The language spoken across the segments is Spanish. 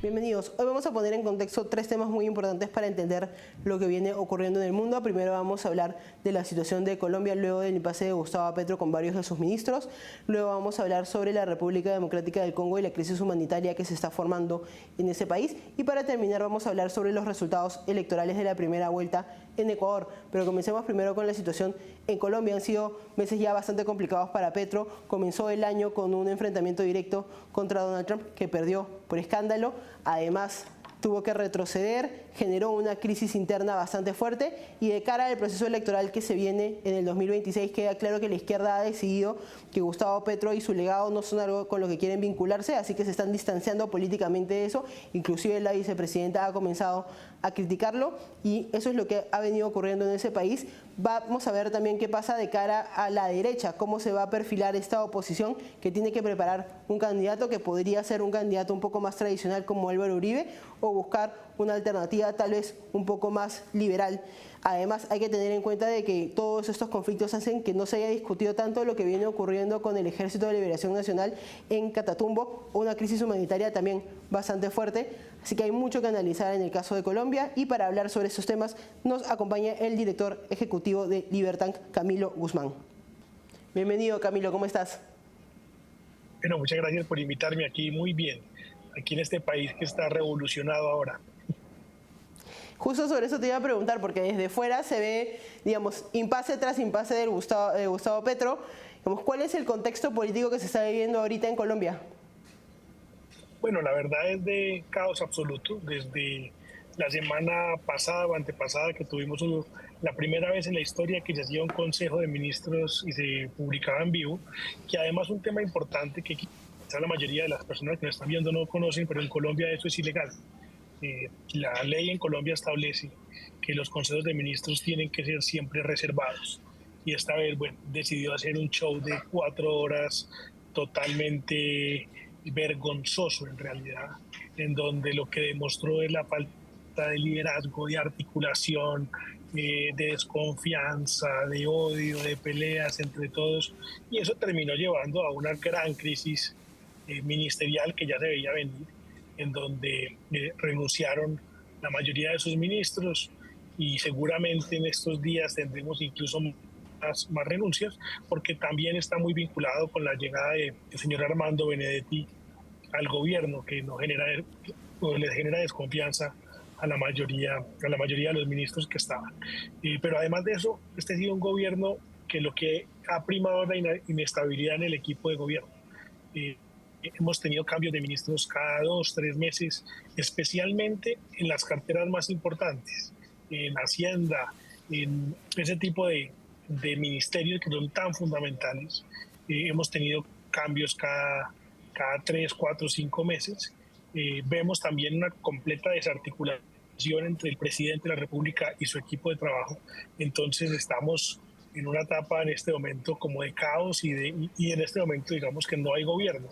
Bienvenidos. Hoy vamos a poner en contexto tres temas muy importantes para entender lo que viene ocurriendo en el mundo. Primero vamos a hablar de la situación de Colombia luego del impasse de Gustavo Petro con varios de sus ministros. Luego vamos a hablar sobre la República Democrática del Congo y la crisis humanitaria que se está formando en ese país. Y para terminar vamos a hablar sobre los resultados electorales de la primera vuelta en Ecuador. Pero comencemos primero con la situación en Colombia. Han sido meses ya bastante complicados para Petro. Comenzó el año con un enfrentamiento directo contra Donald Trump que perdió por escándalo. Además, tuvo que retroceder, generó una crisis interna bastante fuerte y de cara al proceso electoral que se viene en el 2026 queda claro que la izquierda ha decidido que Gustavo Petro y su legado no son algo con lo que quieren vincularse, así que se están distanciando políticamente de eso. Inclusive la vicepresidenta ha comenzado a criticarlo y eso es lo que ha venido ocurriendo en ese país. Vamos a ver también qué pasa de cara a la derecha, cómo se va a perfilar esta oposición que tiene que preparar un candidato que podría ser un candidato un poco más tradicional como Álvaro Uribe o buscar una alternativa tal vez un poco más liberal. Además hay que tener en cuenta de que todos estos conflictos hacen que no se haya discutido tanto lo que viene ocurriendo con el Ejército de Liberación Nacional en Catatumbo, una crisis humanitaria también bastante fuerte, así que hay mucho que analizar en el caso de Colombia y para hablar sobre estos temas nos acompaña el director ejecutivo de Libertank, Camilo Guzmán. Bienvenido Camilo, ¿cómo estás? Bueno, muchas gracias por invitarme aquí, muy bien, aquí en este país que está revolucionado ahora. Justo sobre eso te iba a preguntar, porque desde fuera se ve, digamos, impasse tras impasse de Gustavo Petro. Digamos, ¿cuál es el contexto político que se está viviendo ahorita en Colombia? Bueno, la verdad es de caos absoluto. Desde la semana pasada o antepasada que tuvimos la primera vez en la historia que se hacía un consejo de ministros y se publicaba en vivo, que además un tema importante que quizá la mayoría de las personas que nos están viendo no conocen, pero en Colombia eso es ilegal. La ley en Colombia establece que los consejos de ministros tienen que ser siempre reservados. Y esta vez, bueno, decidió hacer un show de 4 horas totalmente vergonzoso en realidad, en donde lo que demostró es la falta de liderazgo, de articulación, de desconfianza, de odio, de peleas entre todos. Y eso terminó llevando a una gran crisis ministerial que ya se veía venir, en donde renunciaron la mayoría de sus ministros y seguramente en estos días tendremos incluso más renuncias, porque también está muy vinculado con la llegada del señor Armando Benedetti al gobierno, que no les genera desconfianza a la mayoría de los ministros que estaban. Pero además de eso, este ha sido un gobierno que lo que ha primado es la inestabilidad en el equipo de gobierno. Hemos tenido cambios de ministros cada 2 o 3 meses, especialmente en las carteras más importantes, en Hacienda, en ese tipo de ministerios que son tan fundamentales. Hemos tenido cambios cada 3, 4, 5 meses. Vemos también una completa desarticulación entre el presidente de la República y su equipo de trabajo. Entonces estamos en una etapa en este momento como de caos y en este momento digamos que no hay gobierno,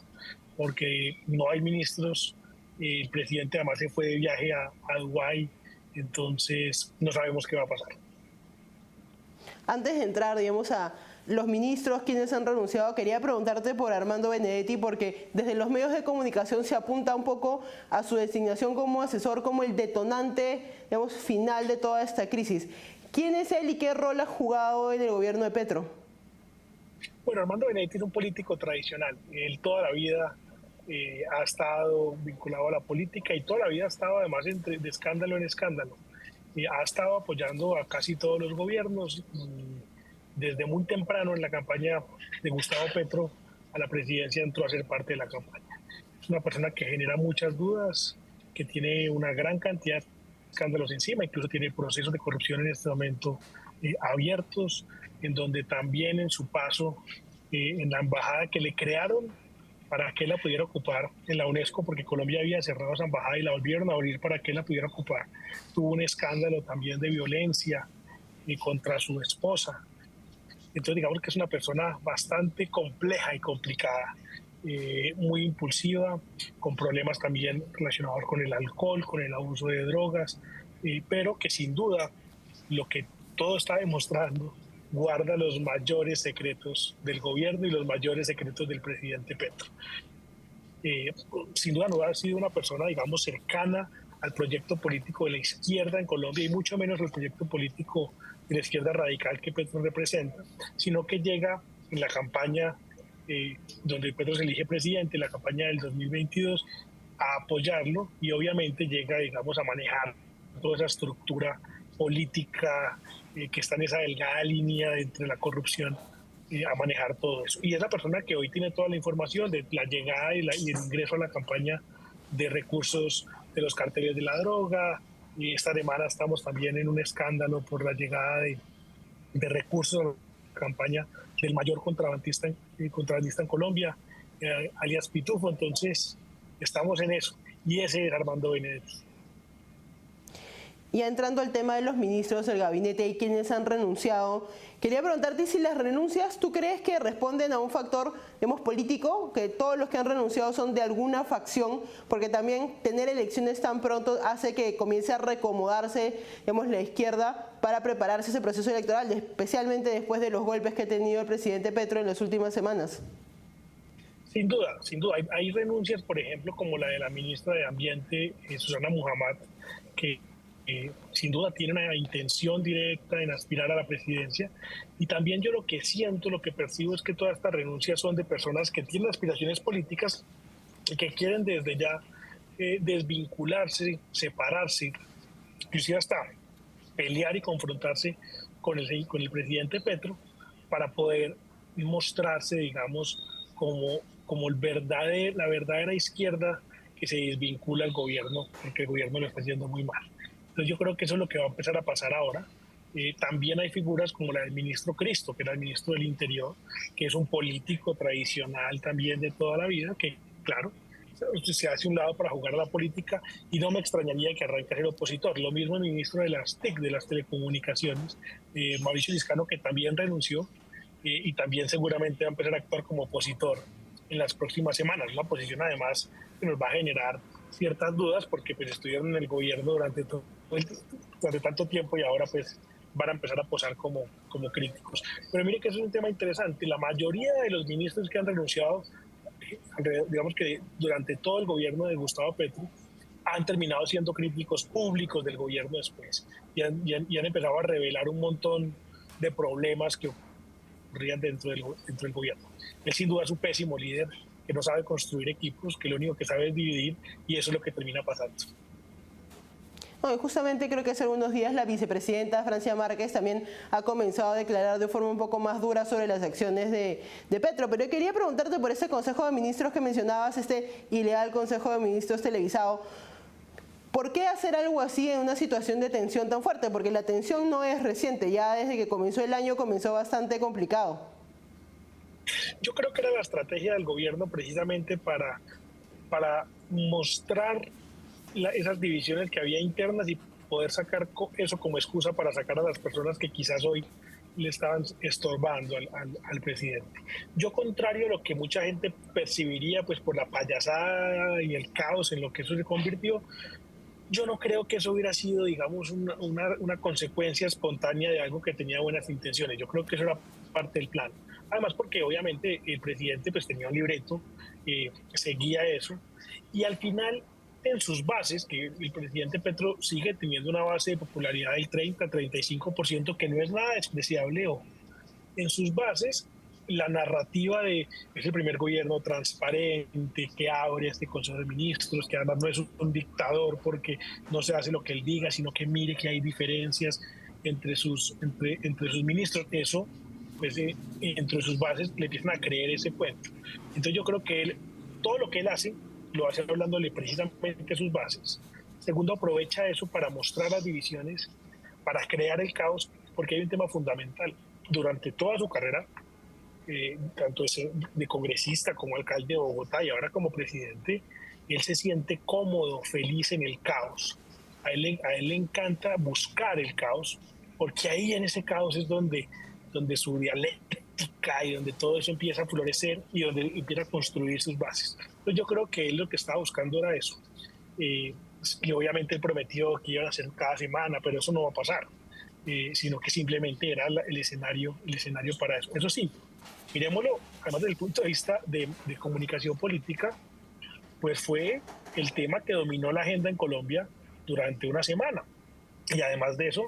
porque no hay ministros. El presidente además se fue de viaje a Dubái, entonces no sabemos qué va a pasar. Antes de entrar, digamos, a los ministros, quienes han renunciado, quería preguntarte por Armando Benedetti, porque desde los medios de comunicación se apunta un poco a su designación como asesor, como el detonante, digamos, final de toda esta crisis. ¿Quién es él y qué rol ha jugado en el gobierno de Petro? Bueno, Armando Benedetti es un político tradicional. Él toda la vida ha estado vinculado a la política y toda la vida ha estado además de escándalo en escándalo. Ha estado apoyando a casi todos los gobiernos. Desde muy temprano en la campaña de Gustavo Petro a la presidencia entró a ser parte de la campaña. Es una persona que genera muchas dudas, que tiene una gran cantidad de escándalos encima, incluso tiene procesos de corrupción en este momento abiertos, en donde también en su paso en la embajada que le crearon para que la pudiera ocupar en la UNESCO, porque Colombia había cerrado esa embajada y la volvieron a abrir para que la pudiera ocupar. Tuvo un escándalo también de violencia contra su esposa. Entonces digamos que es una persona bastante compleja y complicada, muy impulsiva, con problemas también relacionados con el alcohol, con el abuso de drogas, pero que sin duda lo que todo está demostrando guarda los mayores secretos del gobierno y los mayores secretos del presidente Petro. sin duda no ha sido una persona, digamos, cercana al proyecto político de la izquierda en Colombia y mucho menos al proyecto político de la izquierda radical que Petro representa, sino que llega en la campaña donde Petro se elige presidente, en la campaña del 2022, a apoyarlo y obviamente llega, digamos, a manejar toda esa estructura política que está en esa delgada línea entre la corrupción, a manejar todo eso. Y es la persona que hoy tiene toda la información de la llegada y el ingreso a la campaña de recursos de los carteles de la droga. Y esta semana estamos también en un escándalo por la llegada de recursos a la campaña del mayor contrabandista en Colombia, alias Pitufo. Entonces, estamos en eso. Y ese es Armando Benedetti. Ya entrando al tema de los ministros del gabinete y quienes han renunciado, quería preguntarte si las renuncias, ¿tú crees que responden a un factor, digamos, político? Que todos los que han renunciado son de alguna facción, porque también tener elecciones tan pronto hace que comience a reacomodarse, digamos, la izquierda para prepararse ese proceso electoral, especialmente después de los golpes que ha tenido el presidente Petro en las últimas semanas. Sin duda, sin duda. Hay renuncias, por ejemplo, como la de la ministra de Ambiente, Susana Muhammad, que sin duda tiene una intención directa en aspirar a la presidencia. Y también yo lo que siento, lo que percibo es que todas estas renuncias son de personas que tienen aspiraciones políticas y que quieren desde ya desvincularse, separarse, inclusive hasta pelear y confrontarse con el presidente Petro para poder mostrarse, digamos, como la verdadera izquierda que se desvincula al gobierno, porque el gobierno lo está haciendo muy mal. Entonces yo creo que eso es lo que va a empezar a pasar ahora. También hay figuras como la del ministro Cristo, que era el ministro del Interior, que es un político tradicional también de toda la vida, que claro, se hace un lado para jugar a la política y no me extrañaría que arranque a ser opositor. Lo mismo el ministro de las TIC, de las telecomunicaciones, Mauricio Liscano, que también renunció y también seguramente va a empezar a actuar como opositor en las próximas semanas. Una posición además que nos va a generar ciertas dudas porque pues estuvieron en el gobierno durante tanto tiempo y ahora pues van a empezar a posar como críticos. Pero mire que eso es un tema interesante. La mayoría de los ministros que han renunciado, digamos que durante todo el gobierno de Gustavo Petro, han terminado siendo críticos públicos del gobierno después y han empezado a revelar un montón de problemas que ocurrían dentro del gobierno. Él sin duda es un pésimo líder, que no sabe construir equipos, que lo único que sabe es dividir, y eso es lo que termina pasando. No, y justamente creo que hace algunos días la vicepresidenta Francia Márquez también ha comenzado a declarar de forma un poco más dura sobre las acciones de Petro. Pero yo quería preguntarte por ese Consejo de Ministros que mencionabas, este ilegal Consejo de Ministros televisado. ¿Por qué hacer algo así en una situación de tensión tan fuerte? Porque la tensión no es reciente, ya desde que comenzó el año comenzó bastante complicado. Yo creo que era la estrategia del gobierno precisamente para mostrar esas divisiones que había internas y poder sacar eso como excusa para sacar a las personas que quizás hoy le estaban estorbando al presidente. Yo, contrario a lo que mucha gente percibiría pues por la payasada y el caos en lo que eso se convirtió, yo no creo que eso hubiera sido, digamos, una consecuencia espontánea de algo que tenía buenas intenciones. Yo creo que eso era parte del plan. Además, porque obviamente el presidente pues tenía un libreto, seguía eso, y al final, en sus bases, que el presidente Petro sigue teniendo una base de popularidad del 30-35%, que no es nada despreciable, o en sus bases, la narrativa de es el primer gobierno transparente que abre este Consejo de Ministros, que además no es un dictador porque no se hace lo que él diga, sino que mire que hay diferencias entre sus ministros. Eso, pues, entre sus bases le empiezan a creer ese cuento. Entonces yo creo que todo lo que él hace, lo hace hablándole precisamente a sus bases. Segundo, aprovecha eso para mostrar las divisiones, para crear el caos, porque hay un tema fundamental. Durante toda su carrera, tanto de congresista como alcalde de Bogotá y ahora como presidente, él se siente cómodo, feliz en el caos. A él le encanta buscar el caos, porque ahí en ese caos es donde su dialéctica y donde todo eso empieza a florecer y donde empieza a construir sus bases. Entonces yo creo que él lo que estaba buscando era eso. Y obviamente él prometió que iban a hacer cada semana, pero eso no va a pasar. Sino que simplemente era el escenario para eso. Eso sí, miremoslo, además desde el punto de vista de comunicación política, pues fue el tema que dominó la agenda en Colombia durante una semana. Y además de eso,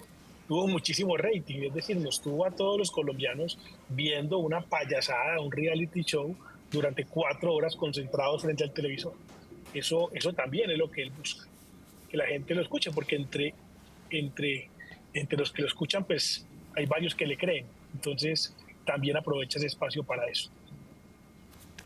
tuvo muchísimo rating, es decir, nos tuvo a todos los colombianos viendo una payasada, un reality show durante 4 horas concentrados frente al televisor. Eso también es lo que él busca, que la gente lo escuche, porque entre los que lo escuchan, pues hay varios que le creen. Entonces, también aprovecha ese espacio para eso.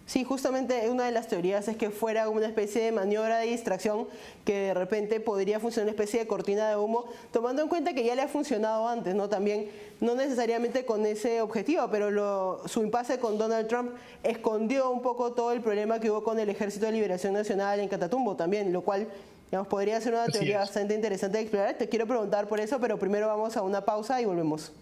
Sí, justamente una de las teorías es que fuera una especie de maniobra de distracción que de repente podría funcionar una especie de cortina de humo, tomando en cuenta que ya le ha funcionado antes, ¿no? También, no necesariamente con ese objetivo, pero su impasse con Donald Trump escondió un poco todo el problema que hubo con el Ejército de Liberación Nacional en Catatumbo también, lo cual, digamos, podría ser una teoría bastante interesante de explorar. Te quiero preguntar por eso, pero primero vamos a una pausa y volvemos.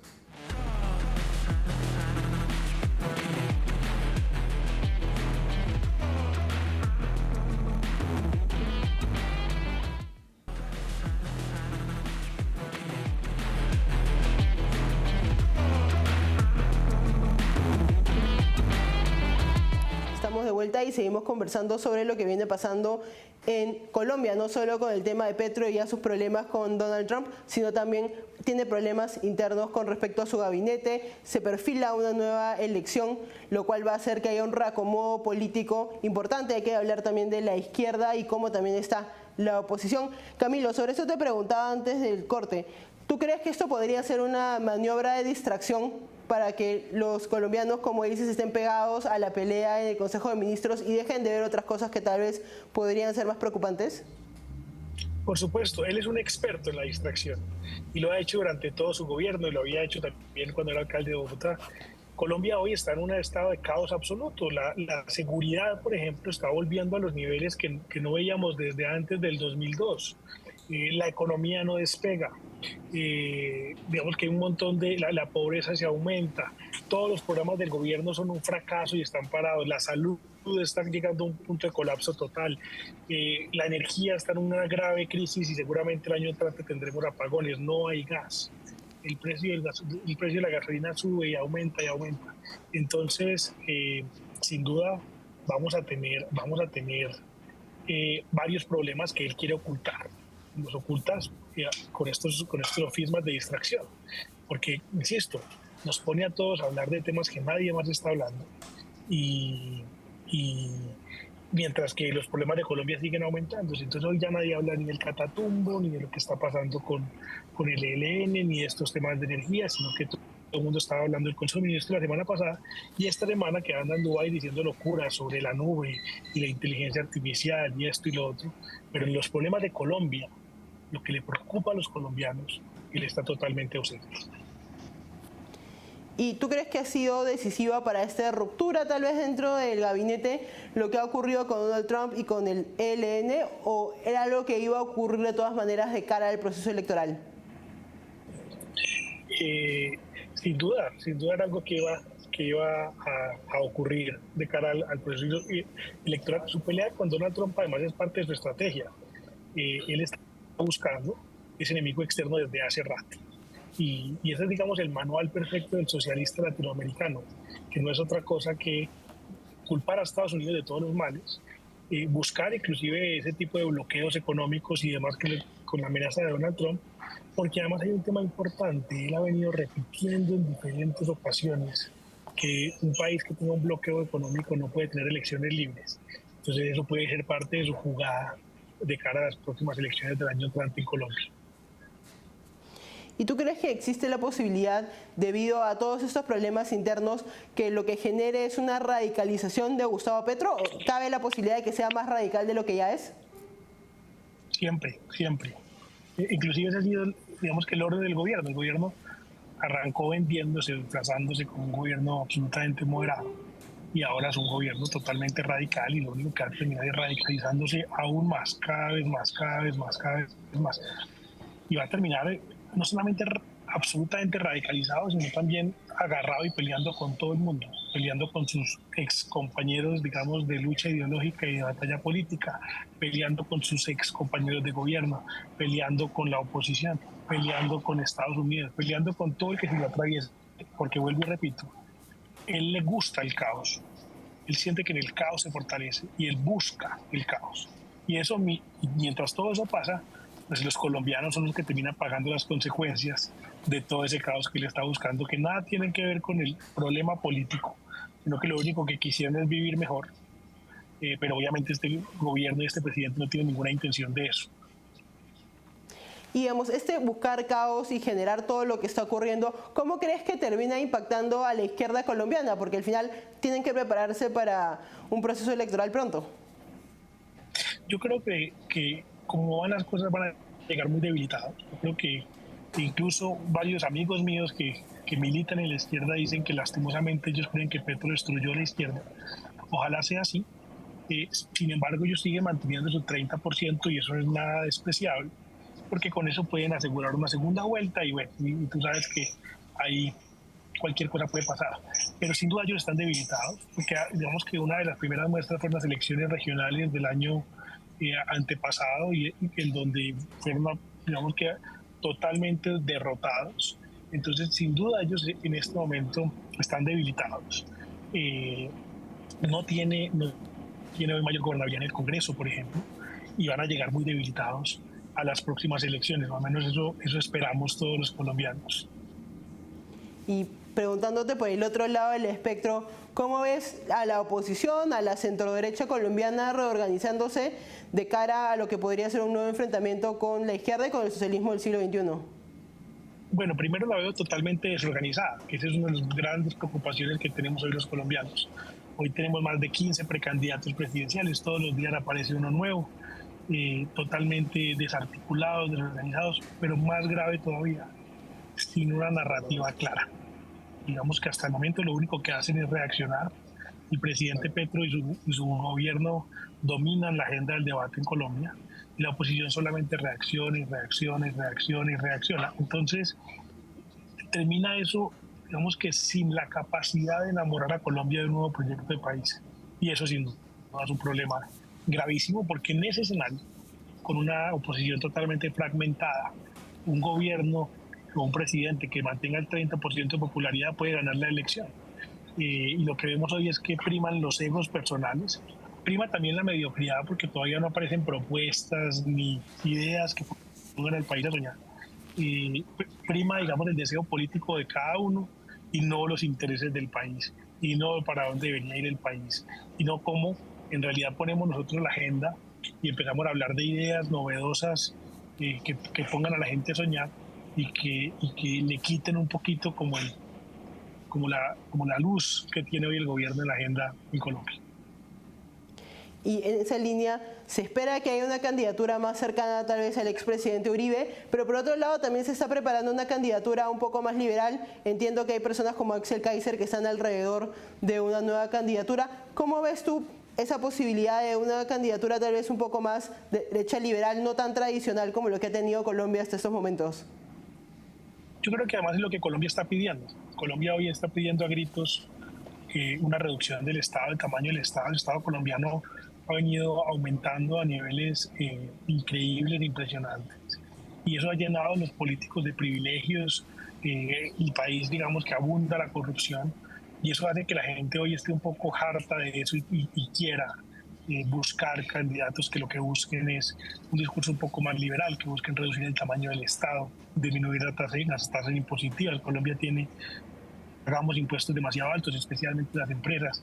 De vuelta y seguimos conversando sobre lo que viene pasando en Colombia, no solo con el tema de Petro y ya sus problemas con Donald Trump, sino también tiene problemas internos con respecto a su gabinete. Se perfila una nueva elección, lo cual va a hacer que haya un reacomodo político importante. Hay que hablar también de la izquierda y cómo también está la oposición. Camilo, sobre eso te preguntaba antes del corte. ¿Tú crees que esto podría ser una maniobra de distracción para que los colombianos, como dices, estén pegados a la pelea en el Consejo de Ministros y dejen de ver otras cosas que tal vez podrían ser más preocupantes? Por supuesto, él es un experto en la distracción y lo ha hecho durante todo su gobierno y lo había hecho también cuando era alcalde de Bogotá. Colombia hoy está en un estado de caos absoluto. La seguridad, por ejemplo, está volviendo a los niveles que no veíamos desde antes del 2002. La economía no despega. Digamos que hay un montón de... La pobreza se aumenta. Todos los programas del gobierno son un fracaso y están parados. La salud está llegando a un punto de colapso total. La energía está en una grave crisis y seguramente el año entrante tendremos apagones. No hay gas. El precio de la gasolina sube y aumenta y aumenta. Entonces, sin duda, vamos a tener varios problemas que él quiere ocultar. Los ocultas con estos sofismas de distracción. Porque, insisto, nos pone a todos a hablar de temas que nadie más está hablando. Y mientras que los problemas de Colombia siguen aumentando. Entonces hoy ya nadie habla ni del Catatumbo, ni de lo que está pasando con el ELN, ni de estos temas de energía, sino que todo el mundo estaba hablando del Consejo de Ministros la semana pasada y esta semana que anda en Dubái diciendo locuras sobre la nube y la inteligencia artificial y esto y lo otro. Pero en los problemas de Colombia, lo que le preocupa a los colombianos, él está totalmente ausente. ¿Y tú crees que ha sido decisiva para esta ruptura tal vez dentro del gabinete lo que ha ocurrido con Donald Trump y con el ELN, o era algo que iba a ocurrir de todas maneras de cara al proceso electoral? Sin duda era algo que iba a ocurrir de cara al proceso electoral. Su pelea con Donald Trump además es parte de su estrategia. Él está buscando ese enemigo externo desde hace rato. Y ese es, digamos, el manual perfecto del socialista latinoamericano, que no es otra cosa que culpar a Estados Unidos de todos los males, buscar inclusive ese tipo de bloqueos económicos y demás con la amenaza de Donald Trump, porque además hay un tema importante. Él ha venido repitiendo en diferentes ocasiones que un país que tenga un bloqueo económico no puede tener elecciones libres. Entonces eso puede ser parte de su jugada de cara a las próximas elecciones del año entrante en Colombia. ¿Y tú crees que existe la posibilidad, debido a todos estos problemas internos, que lo que genere es una radicalización de Gustavo Petro? ¿O cabe la posibilidad de que sea más radical de lo que ya es? Siempre. Inclusive ese ha sido, digamos, que el orden del gobierno. El gobierno arrancó vendiéndose, disfrazándose como un gobierno absolutamente moderado y ahora es un gobierno totalmente radical y lo único que ha terminado es radicalizándose aún más, cada vez más. Y va a terminar no solamente absolutamente radicalizado, sino también agarrado y peleando con todo el mundo, peleando con sus ex compañeros, digamos, de lucha ideológica y de batalla política, peleando con sus ex compañeros de gobierno, peleando con la oposición, peleando con Estados Unidos, peleando con todo el que se lo atraviesa, porque vuelvo y repito, él le gusta el caos. Él siente que en el caos se fortalece y él busca el caos. Y eso, mientras todo eso pasa, pues los colombianos son los que terminan pagando las consecuencias de todo ese caos que él está buscando, que nada tienen que ver con el problema político, sino que lo único que quisieran es vivir mejor. Pero obviamente este gobierno y este presidente no tienen ninguna intención de eso. Y digamos, buscar caos y generar todo lo que está ocurriendo, ¿cómo crees que termina impactando a la izquierda colombiana? Porque al final tienen que prepararse para un proceso electoral pronto. Yo creo que como van las cosas van a llegar muy debilitados. Yo creo que incluso varios amigos míos que militan en la izquierda dicen que lastimosamente ellos creen que Petro destruyó la izquierda. Ojalá sea así. Sin embargo, ellos siguen manteniendo su 30% y eso no es nada despreciable, porque con eso pueden asegurar una segunda vuelta y bueno, y tú sabes que ahí cualquier cosa puede pasar. Pero sin duda ellos están debilitados, porque digamos que una de las primeras muestras fueron las elecciones regionales del año antepasado y en donde fueron, digamos que totalmente derrotados. Entonces, sin duda ellos en este momento están debilitados. No tiene hoy mayor gobernabilidad en el Congreso, por ejemplo, y van a llegar muy debilitados a las próximas elecciones, más o menos eso esperamos todos los colombianos. Y preguntándote por el otro lado del espectro, ¿cómo ves a la oposición, a la centroderecha colombiana reorganizándose de cara a lo que podría ser un nuevo enfrentamiento con la izquierda y con el socialismo del siglo XXI? Bueno, primero la veo totalmente desorganizada, que esa es una de las grandes preocupaciones que tenemos hoy los colombianos. Hoy tenemos más de 15 precandidatos presidenciales, todos los días aparece uno nuevo, totalmente desarticulados, desorganizados, pero más grave todavía, sin una narrativa clara. Digamos que hasta el momento lo único que hacen es reaccionar. El presidente Petro y su gobierno dominan la agenda del debate en Colombia y la oposición solamente reacciona y reacciona y reacciona y reacciona. Entonces, termina eso, digamos que sin la capacidad de enamorar a Colombia de un nuevo proyecto de país. Y eso sin duda es un problema gravísimo, porque en ese escenario, con una oposición totalmente fragmentada, un gobierno o un presidente que mantenga el 30% de popularidad puede ganar la elección. Y lo que vemos hoy es que priman los egos personales, prima también la mediocridad, porque todavía no aparecen propuestas ni ideas que pongan al país a soñar. Prima, digamos, el deseo político de cada uno y no los intereses del país, y no para dónde debería ir el país, y no cómo en realidad ponemos nosotros la agenda y empezamos a hablar de ideas novedosas que pongan a la gente a soñar y que le quiten un poquito como la luz que tiene hoy el gobierno en la agenda en Colombia. Y en esa línea se espera que haya una candidatura más cercana tal vez al expresidente Uribe, pero por otro lado también se está preparando una candidatura un poco más liberal. Entiendo que hay personas como Axel Kaiser que están alrededor de una nueva candidatura. ¿Cómo ves tú esa posibilidad de una candidatura tal vez un poco más de derecha liberal, no tan tradicional como lo que ha tenido Colombia hasta estos momentos? Yo creo que además es lo que Colombia está pidiendo. Colombia hoy está pidiendo a gritos una reducción del Estado, del tamaño del Estado. El Estado colombiano ha venido aumentando a niveles increíbles, impresionantes. Y eso ha llenado a los políticos de privilegios. El país, digamos, que abunda la corrupción. Y eso hace que la gente hoy esté un poco harta de eso y quiera buscar candidatos que lo que busquen es un discurso un poco más liberal, que busquen reducir el tamaño del Estado, disminuir las tasas impositivas. Colombia pagamos impuestos demasiado altos, especialmente las empresas.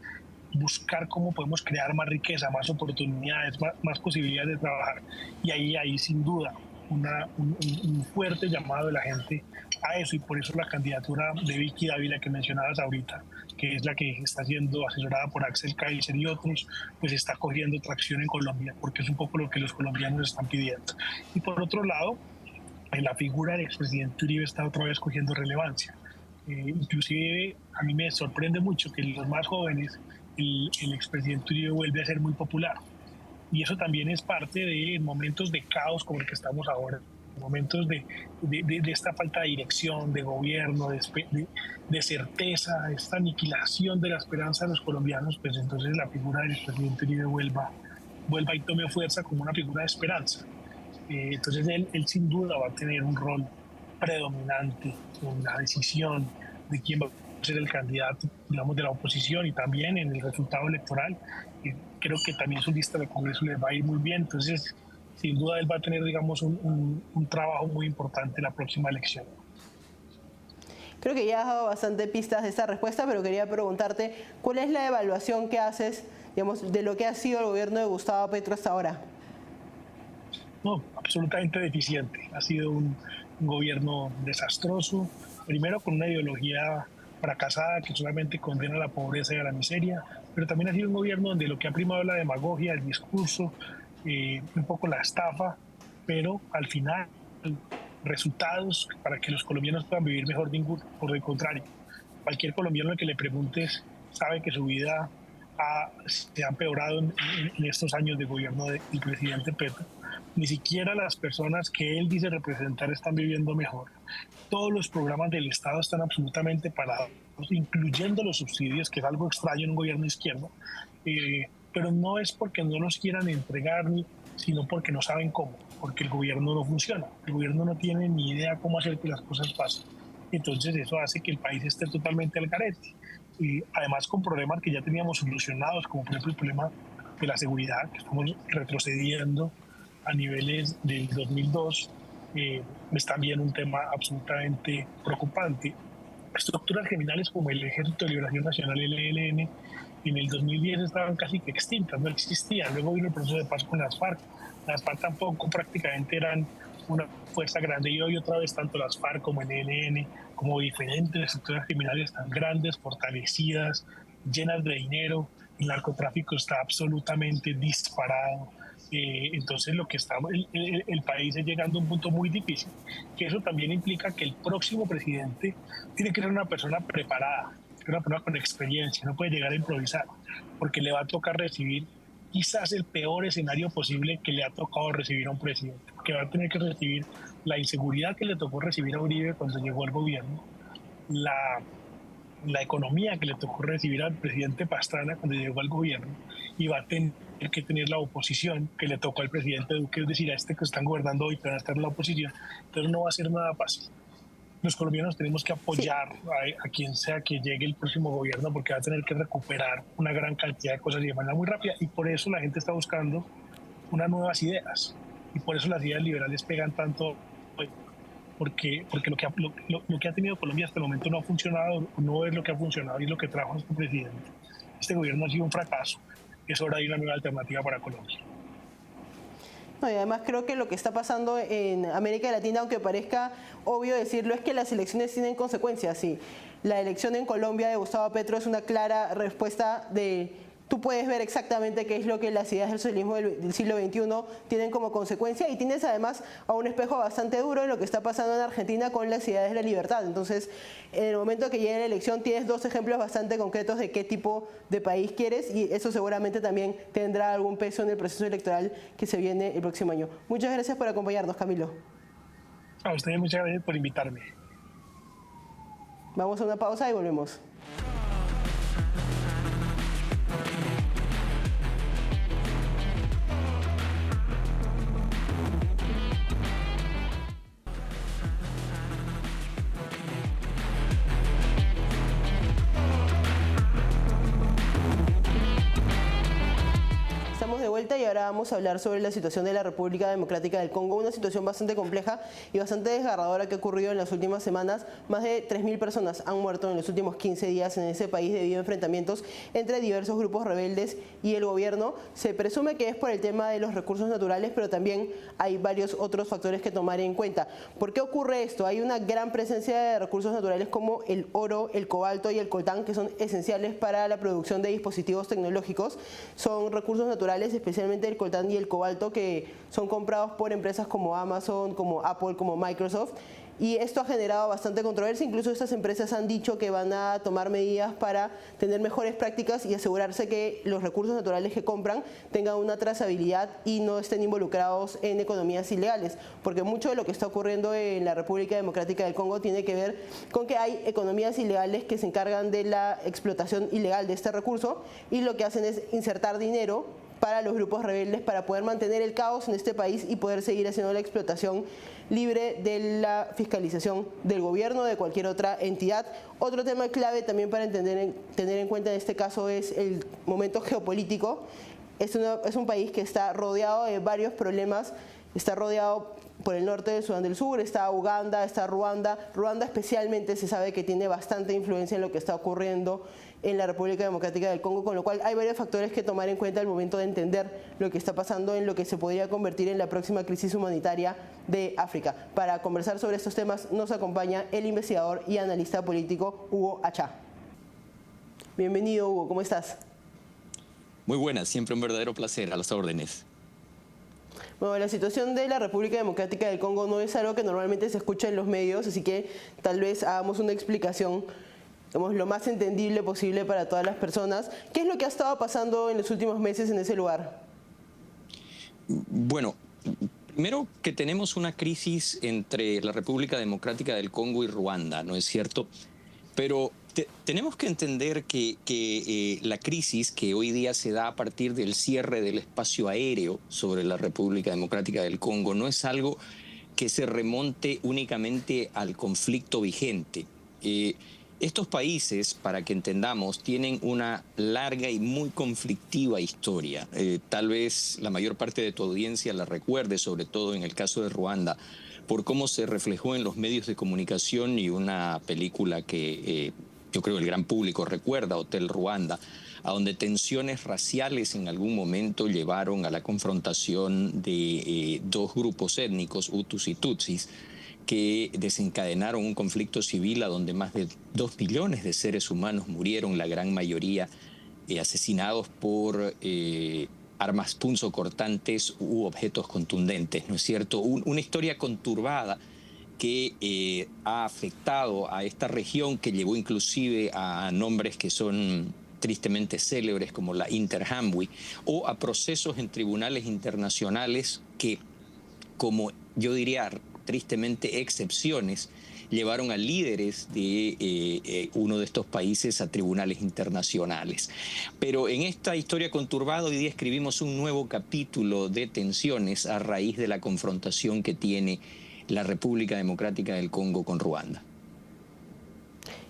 Buscar cómo podemos crear más riqueza, más oportunidades, más posibilidades de trabajar. Y ahí sin duda un fuerte llamado de la gente a eso, y por eso la candidatura de Vicky Dávila que mencionabas ahorita, que es la que está siendo asesorada por Axel Kaiser y otros, pues está cogiendo tracción en Colombia, porque es un poco lo que los colombianos están pidiendo. Y por otro lado, la figura del expresidente Uribe está otra vez cogiendo relevancia. Inclusive a mí me sorprende mucho que los más jóvenes el expresidente Uribe vuelve a ser muy popular. Y eso también es parte de momentos de caos como el que estamos ahora, momentos de esta falta de dirección, de gobierno, de certeza, esta aniquilación de la esperanza de los colombianos. Pues entonces la figura del expresidente Uribe vuelva y tome fuerza como una figura de esperanza. Entonces él sin duda va a tener un rol predominante en la decisión de quién va a ser el candidato, digamos, de la oposición y también en el resultado electoral. Creo que también su lista de Congreso le va a ir muy bien. Entonces, sin duda, él va a tener, digamos, un trabajo muy importante en la próxima elección. Creo que ya has dado bastante pistas de esta respuesta, pero quería preguntarte, ¿cuál es la evaluación que haces, digamos, de lo que ha sido el gobierno de Gustavo Petro hasta ahora? No, absolutamente deficiente. Ha sido un gobierno desastroso, primero con una ideología fracasada que solamente condena a la pobreza y a la miseria, pero también ha sido un gobierno donde lo que ha primado es la demagogia, el discurso, un poco la estafa, pero al final resultados para que los colombianos puedan vivir mejor, ninguno. Por el contrario, cualquier colombiano al que le preguntes sabe que su vida se ha empeorado en estos años de gobierno del presidente Petro. Ni siquiera las personas que él dice representar están viviendo mejor. Todos los programas del Estado están absolutamente parados, incluyendo los subsidios, que es algo extraño en un gobierno izquierdo, pero no es porque no los quieran entregar, sino porque no saben cómo, porque el gobierno no funciona, el gobierno no tiene ni idea cómo hacer que las cosas pasen. Entonces eso hace que el país esté totalmente al garete. Y además con problemas que ya teníamos solucionados, como por ejemplo el problema de la seguridad, que estamos retrocediendo a niveles del 2002, es también un tema absolutamente preocupante. Estructuras criminales como el Ejército de Liberación Nacional, el ELN, en el 2010 estaban casi que extintas, no existían. Luego vino el proceso de paz con las FARC. Las FARC tampoco prácticamente eran una fuerza grande, y hoy otra vez tanto las FARC como el ELN, como diferentes estructuras criminales tan grandes, fortalecidas, llenas de dinero. El narcotráfico está absolutamente disparado. Entonces lo que está, el país es llegando a un punto muy difícil, que eso también implica que el próximo presidente tiene que ser una persona preparada, una persona con experiencia, no puede llegar a improvisar, porque le va a tocar recibir quizás el peor escenario posible que le ha tocado recibir a un presidente, que va a tener que recibir la inseguridad que le tocó recibir a Uribe cuando llegó al gobierno, la economía que le tocó recibir al presidente Pastrana cuando llegó al gobierno, y va a tener que tener la oposición que le tocó al presidente Duque, es decir, a este que están gobernando hoy, que van a estar en la oposición. Entonces no va a ser nada fácil. Los colombianos tenemos que apoyar a quien sea que llegue el próximo gobierno, porque va a tener que recuperar una gran cantidad de cosas y de manera muy rápida, y por eso la gente está buscando unas nuevas ideas, y por eso las ideas liberales pegan tanto hoy, porque lo que ha tenido Colombia hasta el momento no ha funcionado, no es lo que ha funcionado, y es lo que trajo nuestro presidente. Este gobierno ha sido un fracaso. Es hora de una nueva alternativa para Colombia. No, y además creo que lo que está pasando en América Latina, aunque parezca obvio decirlo, es que las elecciones tienen consecuencias. Sí, la elección en Colombia de Gustavo Petro es una clara respuesta de... Tú puedes ver exactamente qué es lo que las ideas del socialismo del siglo XXI tienen como consecuencia, y tienes además a un espejo bastante duro en lo que está pasando en Argentina con las ideas de la libertad. Entonces, en el momento que llegue la elección tienes dos ejemplos bastante concretos de qué tipo de país quieres, y eso seguramente también tendrá algún peso en el proceso electoral que se viene el próximo año. Muchas gracias por acompañarnos, Camilo. A ustedes muchas gracias por invitarme. Vamos a una pausa y volvemos. Y ahora vamos a hablar sobre la situación de la República Democrática del Congo, una situación bastante compleja y bastante desgarradora que ha ocurrido en las últimas semanas. Más de 3.000 personas han muerto en los últimos 15 días en ese país debido a enfrentamientos entre diversos grupos rebeldes y el gobierno. Se presume que es por el tema de los recursos naturales, pero también hay varios otros factores que tomar en cuenta. ¿Por qué ocurre esto? Hay una gran presencia de recursos naturales como el oro, el cobalto y el coltán, que son esenciales para la producción de dispositivos tecnológicos. Son recursos naturales, especialmente el coltán y el cobalto, que son comprados por empresas como Amazon, como Apple, como Microsoft. Y esto ha generado bastante controversia. Incluso estas empresas han dicho que van a tomar medidas para tener mejores prácticas y asegurarse que los recursos naturales que compran tengan una trazabilidad y no estén involucrados en economías ilegales. Porque mucho de lo que está ocurriendo en la República Democrática del Congo tiene que ver con que hay economías ilegales que se encargan de la explotación ilegal de este recurso, y lo que hacen es insertar dinero para los grupos rebeldes para poder mantener el caos en este país y poder seguir haciendo la explotación libre de la fiscalización del gobierno o de cualquier otra entidad. Otro tema clave también para tener en cuenta en este caso es el momento geopolítico. Es un país que está rodeado de varios problemas, está rodeado por el norte de Sudán del Sur, está Uganda, está Ruanda. Ruanda especialmente se sabe que tiene bastante influencia en lo que está ocurriendo en la República Democrática del Congo, con lo cual hay varios factores que tomar en cuenta al momento de entender lo que está pasando en lo que se podría convertir en la próxima crisis humanitaria de África. Para conversar sobre estos temas nos acompaña el investigador y analista político Hugo Achá. Bienvenido, Hugo, ¿cómo estás? Muy buenas, siempre un verdadero placer, a las órdenes. Bueno, la situación de la República Democrática del Congo no es algo que normalmente se escucha en los medios, así que tal vez hagamos una explicación, digamos, lo más entendible posible para todas las personas. ¿Qué es lo que ha estado pasando en los últimos meses en ese lugar? Bueno, primero que tenemos una crisis entre la República Democrática del Congo y Ruanda, ¿no es cierto? Pero tenemos que entender que la crisis que hoy día se da a partir del cierre del espacio aéreo sobre la República Democrática del Congo no es algo que se remonte únicamente al conflicto vigente. Estos países, para que entendamos, tienen una larga y muy conflictiva historia. Tal vez la mayor parte de tu audiencia la recuerde, sobre todo en el caso de Ruanda, por cómo se reflejó en los medios de comunicación y una película que yo creo el gran público recuerda, Hotel Ruanda, a donde tensiones raciales en algún momento llevaron a la confrontación de dos grupos étnicos, Hutus y Tutsis, que desencadenaron un conflicto civil a donde más de 2 millones de seres humanos murieron, la gran mayoría asesinados por armas punzocortantes u objetos contundentes, ¿no es cierto? Una historia conturbada que ha afectado a esta región, que llevó inclusive a nombres que son tristemente célebres como la Interhamwe, o a procesos en tribunales internacionales que, como yo diría tristemente excepciones, llevaron a líderes de uno de estos países a tribunales internacionales. Pero en esta historia conturbada hoy día escribimos un nuevo capítulo de tensiones a raíz de la confrontación que tiene la República Democrática del Congo con Ruanda.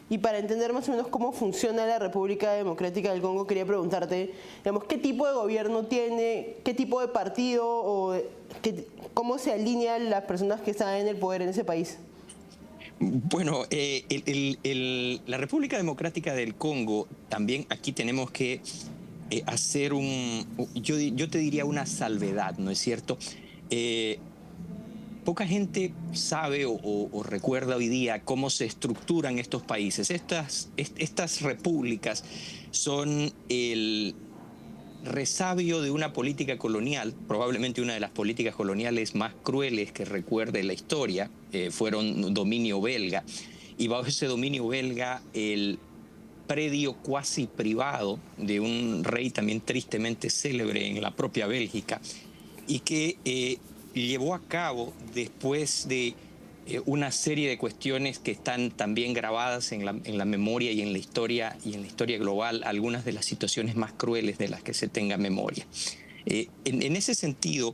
Y para entender más o menos cómo funciona la República Democrática del Congo, quería preguntarte, digamos, ¿qué tipo de gobierno tiene, qué tipo de partido o cómo se alinean las personas que están en el poder en ese país? Bueno, la República Democrática del Congo, también aquí tenemos que hacer yo te diría una salvedad, ¿no es cierto? Poca gente sabe o recuerda hoy día cómo se estructuran estos países. Estas repúblicas son el resabio de una política colonial, probablemente una de las políticas coloniales más crueles que recuerde la historia, fueron dominio belga, y bajo ese dominio belga el predio cuasi privado de un rey también tristemente célebre en la propia Bélgica, y que llevó a cabo después de una serie de cuestiones que están también grabadas en la memoria y en la historia global, algunas de las situaciones más crueles de las que se tenga memoria. En ese sentido,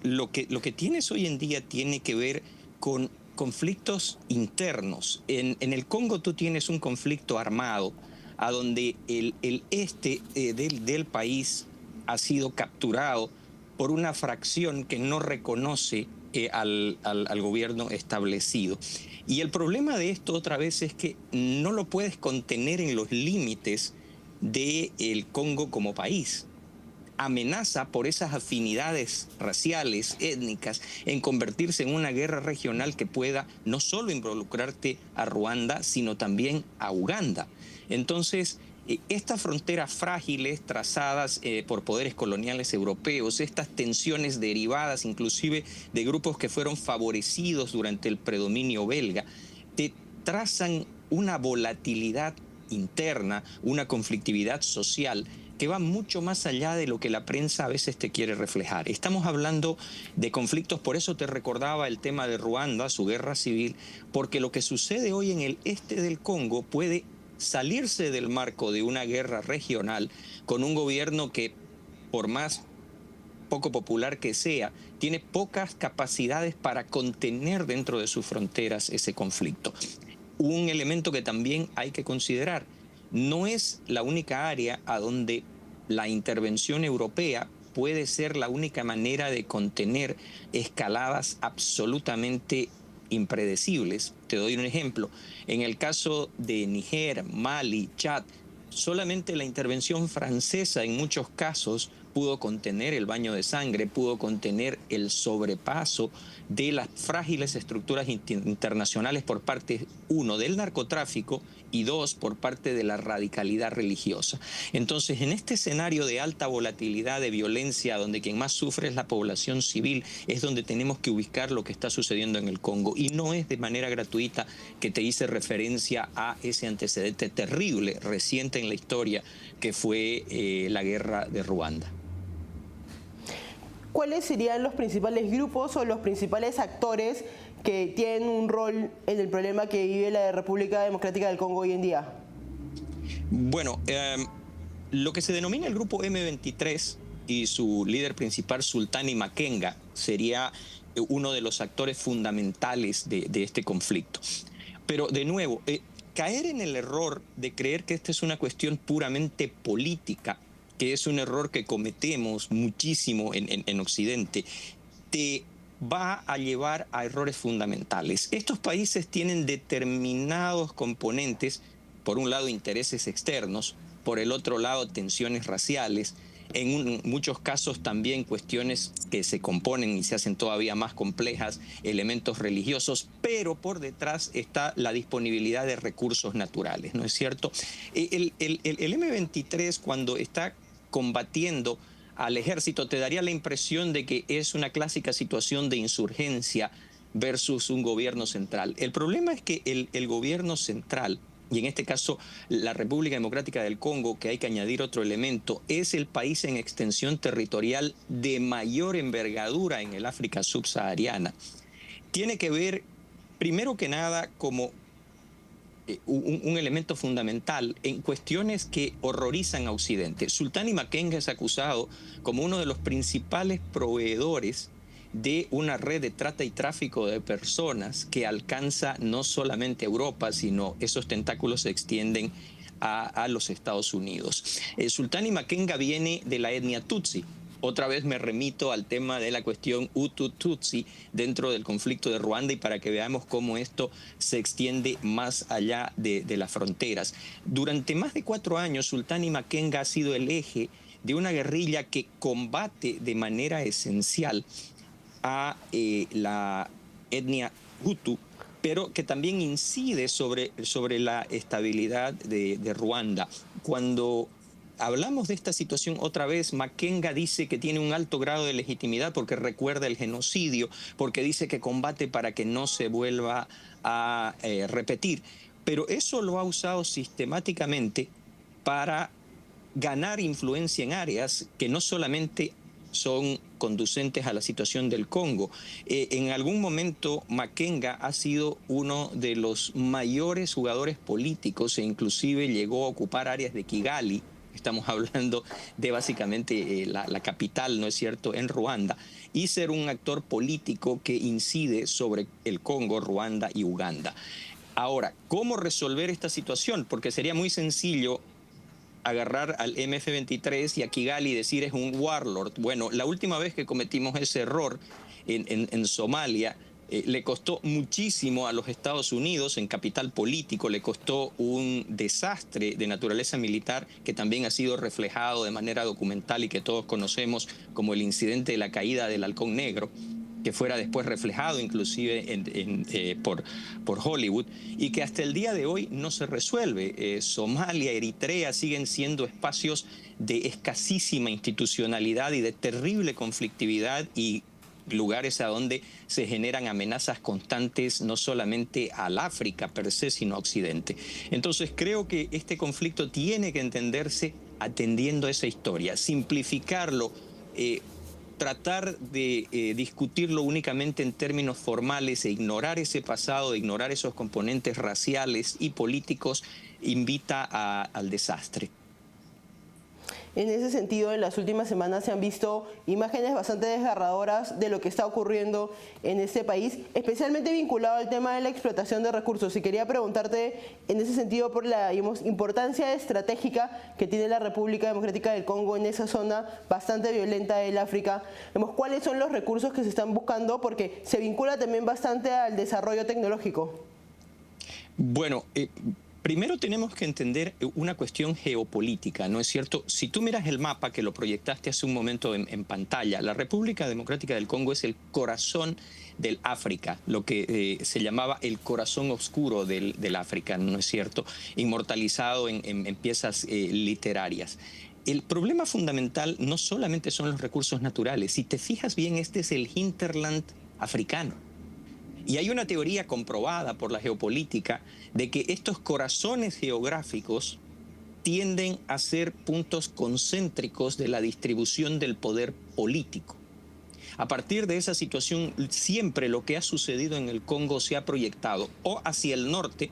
lo que tienes hoy en día tiene que ver con conflictos internos. En el Congo tú tienes un conflicto armado a donde el este del país ha sido capturado por una fracción que no reconoce al gobierno establecido. Y el problema de esto otra vez es que no lo puedes contener en los límites del Congo como país. Amenaza por esas afinidades raciales, étnicas, en convertirse en una guerra regional que pueda no solo involucrarte a Ruanda, sino también a Uganda. Entonces, estas fronteras frágiles trazadas por poderes coloniales europeos, estas tensiones derivadas inclusive de grupos que fueron favorecidos durante el predominio belga, te trazan una volatilidad interna, una conflictividad social que va mucho más allá de lo que la prensa a veces te quiere reflejar. Estamos hablando de conflictos, por eso te recordaba el tema de Ruanda, su guerra civil, porque lo que sucede hoy en el este del Congo puede salirse del marco de una guerra regional con un gobierno que por más poco popular que sea, tiene pocas capacidades para contener dentro de sus fronteras ese conflicto. Un elemento que también hay que considerar, no es la única área a donde la intervención europea puede ser la única manera de contener escaladas absolutamente impredecibles. Te doy un ejemplo. En el caso de Níger, Mali, Chad, solamente la intervención francesa en muchos casos pudo contener el baño de sangre, pudo contener el sobrepaso de las frágiles estructuras internacionales por parte, uno, del narcotráfico y dos, por parte de la radicalidad religiosa. Entonces, en este escenario de alta volatilidad, de violencia, donde quien más sufre es la población civil, es donde tenemos que ubicar lo que está sucediendo en el Congo. Y no es de manera gratuita que te hice referencia a ese antecedente terrible, reciente en la historia, que fue la guerra de Ruanda. ¿Cuáles serían los principales grupos o los principales actores que tienen un rol en el problema que vive la República Democrática del Congo hoy en día? Bueno, lo que se denomina el grupo M23 y su líder principal, Sultani Makenga, sería uno de los actores fundamentales de este conflicto. Pero de nuevo, caer en el error de creer que esta es una cuestión puramente política, que es un error que cometemos muchísimo en Occidente, te va a llevar a errores fundamentales. Estos países tienen determinados componentes, por un lado intereses externos, por el otro lado tensiones raciales, en muchos casos también cuestiones que se componen y se hacen todavía más complejas, elementos religiosos, pero por detrás está la disponibilidad de recursos naturales, ¿no es cierto? El M23, cuando está combatiendo al ejército, te daría la impresión de que es una clásica situación de insurgencia versus un gobierno central. El problema es que el gobierno central, y en este caso la República Democrática del Congo, que hay que añadir otro elemento, es el país en extensión territorial de mayor envergadura en el África subsahariana. Tiene que ver, primero que nada, como un elemento fundamental en cuestiones que horrorizan a Occidente. Sultani Makenga es acusado como uno de los principales proveedores de una red de trata y tráfico de personas que alcanza no solamente Europa, sino esos tentáculos se extienden a los Estados Unidos. Sultani Makenga viene de la etnia Tutsi. Otra vez me remito al tema de la cuestión Hutu-Tutsi dentro del conflicto de Ruanda y para que veamos cómo esto se extiende más allá de las fronteras. Durante más de 4 años, Sultani Makenga ha sido el eje de una guerrilla que combate de manera esencial a la etnia Hutu, pero que también incide sobre la estabilidad de Ruanda. Cuando hablamos de esta situación otra vez, Makenga dice que tiene un alto grado de legitimidad porque recuerda el genocidio, porque dice que combate para que no se vuelva a repetir. Pero eso lo ha usado sistemáticamente para ganar influencia en áreas que no solamente son conducentes a la situación del Congo. En algún momento Makenga ha sido uno de los mayores jugadores políticos e inclusive llegó a ocupar áreas de Kigali. Estamos hablando de básicamente la capital, ¿no es cierto?, en Ruanda, y ser un actor político que incide sobre el Congo, Ruanda y Uganda. Ahora, ¿cómo resolver esta situación? Porque sería muy sencillo agarrar al MF23 y a Kigali y decir es un warlord. Bueno, la última vez que cometimos ese error en Somalia, le costó muchísimo a los Estados Unidos en capital político, le costó un desastre de naturaleza militar que también ha sido reflejado de manera documental y que todos conocemos como el incidente de la caída del Halcón Negro, que fuera después reflejado inclusive por Hollywood y que hasta el día de hoy no se resuelve. Somalia, Eritrea siguen siendo espacios de escasísima institucionalidad y de terrible conflictividad y lugares a donde se generan amenazas constantes no solamente al África per se, sino a Occidente. Entonces creo que este conflicto tiene que entenderse atendiendo a esa historia, simplificarlo, tratar de discutirlo únicamente en términos formales e ignorar ese pasado, ignorar esos componentes raciales y políticos, invita al desastre. En ese sentido, en las últimas semanas se han visto imágenes bastante desgarradoras de lo que está ocurriendo en este país, especialmente vinculado al tema de la explotación de recursos. Y quería preguntarte en ese sentido por la, digamos, importancia estratégica que tiene la República Democrática del Congo en esa zona bastante violenta del África. Digamos, ¿cuáles son los recursos que se están buscando? Porque se vincula también bastante al desarrollo tecnológico. Bueno, primero tenemos que entender una cuestión geopolítica, ¿no es cierto? Si tú miras el mapa que lo proyectaste hace un momento en pantalla, la República Democrática del Congo es el corazón del África, lo que se llamaba el corazón oscuro del África, ¿no es cierto? Inmortalizado en piezas literarias. El problema fundamental no solamente son los recursos naturales. Si te fijas bien, este es el hinterland africano. Y hay una teoría comprobada por la geopolítica de que estos corazones geográficos tienden a ser puntos concéntricos de la distribución del poder político. A partir de esa situación, siempre lo que ha sucedido en el Congo se ha proyectado o hacia el norte,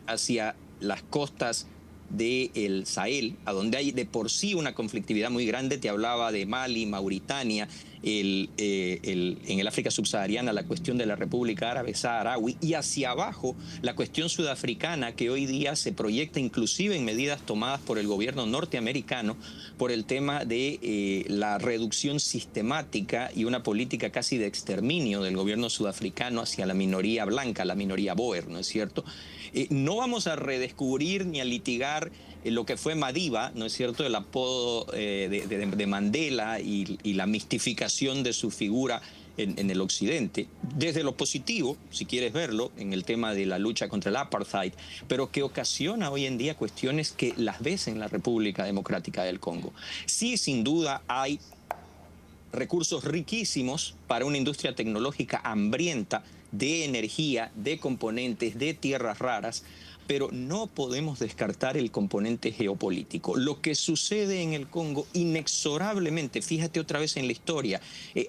hacia las costas del Sahel, a donde hay de por sí una conflictividad muy grande. Te hablaba de Mali, Mauritania, en el África subsahariana la cuestión de la República Árabe Saharaui, y hacia abajo la cuestión sudafricana, que hoy día se proyecta inclusive en medidas tomadas por el gobierno norteamericano por el tema de la reducción sistemática y una política casi de exterminio del gobierno sudafricano hacia la minoría blanca, la minoría Boer, ¿no es cierto? No vamos a redescubrir ni a litigar lo que fue Madiba, ¿no es cierto?, el apodo de Mandela y la mistificación de su figura en el occidente, desde lo positivo, si quieres verlo, en el tema de la lucha contra el apartheid, pero que ocasiona hoy en día cuestiones que las ves en la República Democrática del Congo. Sí, sin duda hay recursos riquísimos para una industria tecnológica hambrienta de energía, de componentes, de tierras raras, pero no podemos descartar el componente geopolítico. Lo que sucede en el Congo inexorablemente, fíjate otra vez en la historia,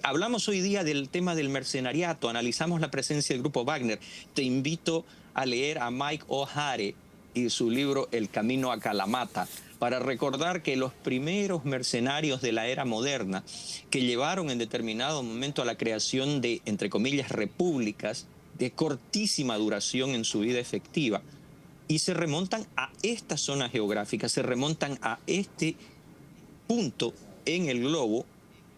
hablamos hoy día del tema del mercenariato, analizamos la presencia del grupo Wagner. Te invito a leer a Mike O'Hare y su libro El Camino a Kalamata, para recordar que los primeros mercenarios de la era moderna, que llevaron en determinado momento a la creación de, entre comillas, repúblicas de cortísima duración en su vida efectiva, y se remontan a esta zona geográfica, se remontan a este punto en el globo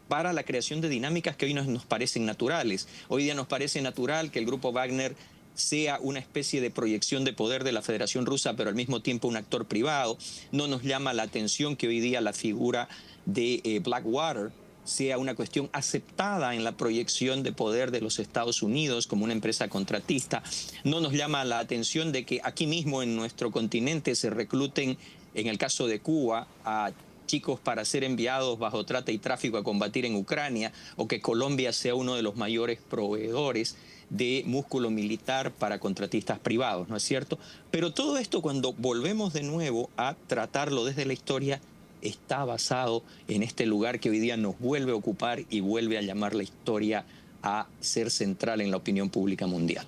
para la creación de dinámicas que hoy nos parecen naturales. Hoy día nos parece natural que el grupo Wagner sea una especie de proyección de poder de la Federación Rusa, pero al mismo tiempo un actor privado. No nos llama la atención que hoy día la figura de Blackwater sea una cuestión aceptada en la proyección de poder de los Estados Unidos como una empresa contratista. No nos llama la atención de que aquí mismo en nuestro continente se recluten, en el caso de Cuba, a chicos para ser enviados bajo trata y tráfico a combatir en Ucrania, o que Colombia sea uno de los mayores proveedores de músculo militar para contratistas privados, ¿no es cierto? Pero todo esto, cuando volvemos de nuevo a tratarlo desde la historia, está basado en este lugar que hoy día nos vuelve a ocupar y vuelve a llamar la historia a ser central en la opinión pública mundial.